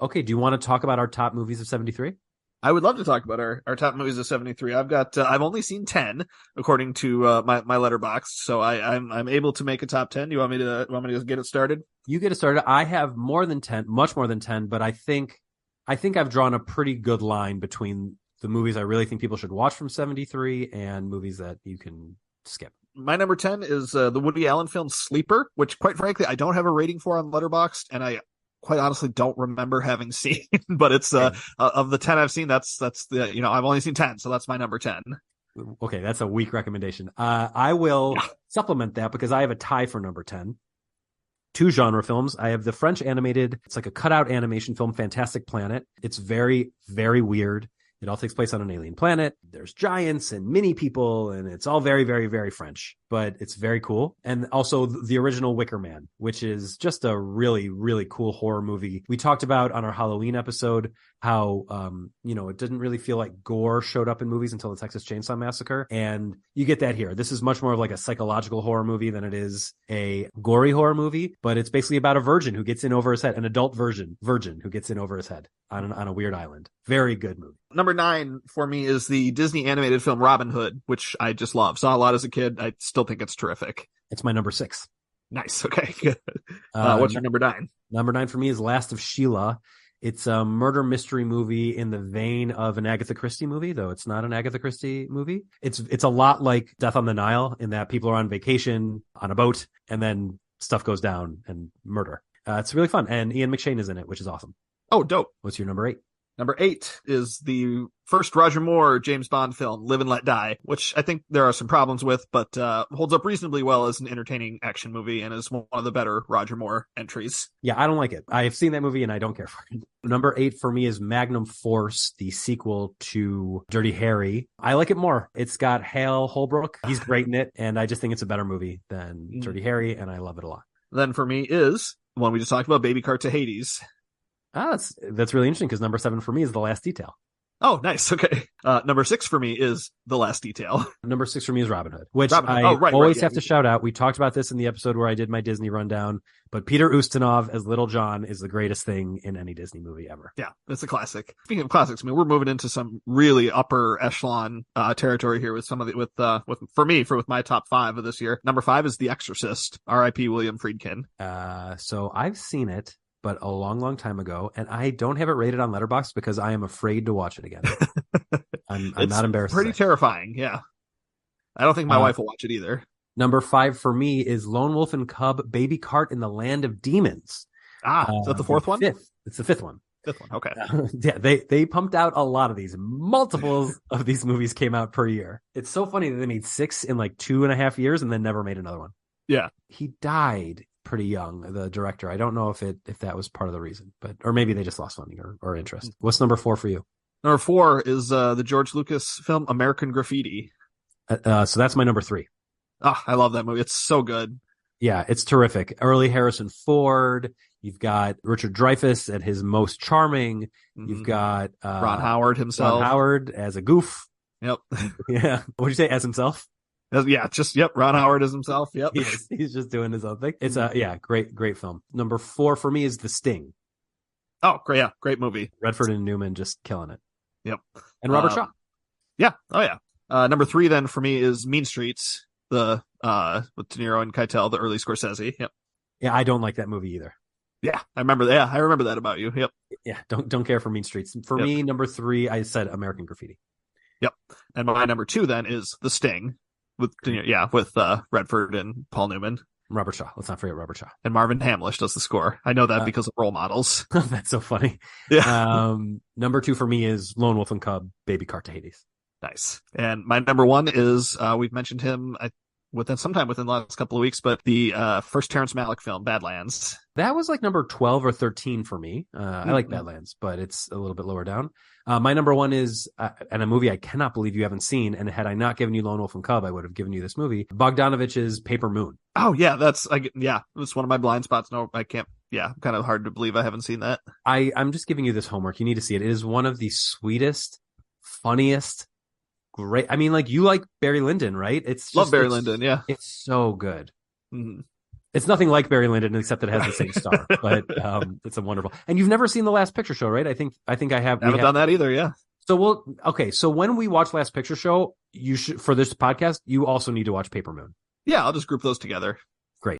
Okay, do you want to talk about our top movies of 73? I would love to talk about our top movies of 73. I've only seen 10 according to my letterbox, so I'm able to make a top 10. You want me to get it started? You get it started. I have more than 10, much more than 10, but I think I've drawn a pretty good line between the movies I really think people should watch from 73 and movies that you can skip. My number 10 is the Woody Allen film Sleeper, which quite frankly I don't have a rating for on Letterboxd, and I quite honestly don't remember having seen, but it's of the 10 I've seen, that's the, I've only seen 10, so that's my number 10. Okay, that's a weak recommendation. I will supplement that because I have a tie for number 10. Two genre films. I have the French animated, it's like a cutout animation film, Fantastic Planet. It's very, very weird. It all takes place on an alien planet. There's giants and mini people, and it's all very, very, very French, but it's very cool. And also the original Wicker Man, which is just a really, really cool horror movie. We talked about on our Halloween episode how, it didn't really feel like gore showed up in movies until the Texas Chainsaw Massacre. And you get that here. This is much more of like a psychological horror movie than it is a gory horror movie, but it's basically about a virgin who gets in over his head, an adult virgin who gets in over his head on a weird island. Very good movie. Number 9 for me is the Disney animated film Robin Hood, which I just love. Saw a lot as a kid. I still think it's terrific. It's my number 6. Nice. Okay, good. What's your number 9? Number 9 for me is Last of Sheila. It's a murder mystery movie in the vein of an Agatha Christie movie, though it's not an Agatha Christie movie. It's a lot like Death on the Nile in that people are on vacation on a boat and then stuff goes down and murder. It's really fun. And Ian McShane is in it, which is awesome. Oh, dope. What's your number 8? Number 8 is the first Roger Moore James Bond film, Live and Let Die, which I think there are some problems with, but holds up reasonably well as an entertaining action movie and is one of the better Roger Moore entries. Yeah, I don't like it. I've seen that movie and I don't care for it. Number 8 for me is Magnum Force, the sequel to Dirty Harry. I like it more. It's got Hale Holbrook. He's great in it, and I just think it's a better movie than Dirty Harry, and I love it a lot. Then for me is the one we just talked about, Baby Cart to Hades. That's really interesting because number 7 for me is The Last Detail. Oh, nice. Okay. Number 6 for me is The Last Detail. Number 6 for me is Robin Hood, which I always have to shout out. We talked about this in the episode where I did my Disney rundown, but Peter Ustinov as Little John is the greatest thing in any Disney movie ever. Yeah, it's a classic. Speaking of classics, I mean, we're moving into some really upper echelon territory here with some of the with my top 5 of this year. Number 5 is The Exorcist. R.I.P. William Friedkin. So I've seen it, but a long, long time ago, and I don't have it rated on Letterboxd because I am afraid to watch it again. I'm not embarrassed. Pretty terrifying, yeah. I don't think my wife will watch it either. Number 5 for me is Lone Wolf and Cub, Baby Cart in the Land of Demons. Is that the 4th one? It's the 5th one. 5th one, okay. Yeah, they pumped out a lot of these. Multiples of these movies came out per year. It's so funny that they made 6 in like 2.5 years and then never made another one. Yeah. He died pretty young, the director. I don't know if that was part of the reason, or maybe they just lost funding or interest. What's number 4 for you? Number 4 is the George Lucas film American Graffiti. So that's my number 3. Oh, I love that movie. It's so good. Yeah, it's terrific. Early Harrison Ford. You've got Richard Dreyfuss at his most charming. You've got Ron Howard himself. Ron Howard as a goof. Yep. Yeah. What'd you say? As himself? Yeah, Ron Howard is himself. Yep. He's just doing his own thing. It's great film. Number 4 for me is The Sting. Oh, great. Yeah. Great movie. Redford and Newman just killing it. Yep. And Robert Shaw. Yeah. Oh yeah. Number 3 then for me is Mean Streets, with De Niro and Keitel, the early Scorsese. Yep. Yeah. I don't like that movie either. Yeah. I remember that. Yeah, I remember that about you. Yep. Yeah. Don't care for Mean Streets. For me, number 3, I said American Graffiti. Yep. And my number 2 then is The Sting. With Redford and Paul Newman. Robert Shaw. Let's not forget Robert Shaw. And Marvin Hamlish does the score. I know that because of Role Models. That's so funny. Yeah. Number 2 for me is Lone Wolf and Cub, Baby Cart to Hades. Nice. And my number 1 is, we've mentioned him sometime within the last couple of weeks, but the first Terrence Malick film, Badlands. That was like number 12 or 13 for me. I like Badlands, but it's a little bit lower down. My number 1 is, and a movie I cannot believe you haven't seen, and had I not given you Lone Wolf and Cub, I would have given you this movie, Bogdanovich's Paper Moon. Oh, yeah, it's one of my blind spots. No, I can't. Yeah, kind of hard to believe I haven't seen that. I'm just giving you this homework. You need to see it. It is one of the sweetest, funniest, great. I mean, like, you like Barry Lyndon, right? Love Barry Lyndon, yeah. It's so good. Mm-hmm. It's nothing like Barry Lyndon except that it has the same star, but it's a wonderful. And you've never seen The Last Picture Show, right? I think I have. Haven't done that either. Yeah. So so when we watch Last Picture Show, you should, for this podcast, you also need to watch Paper Moon. Yeah, I'll just group those together.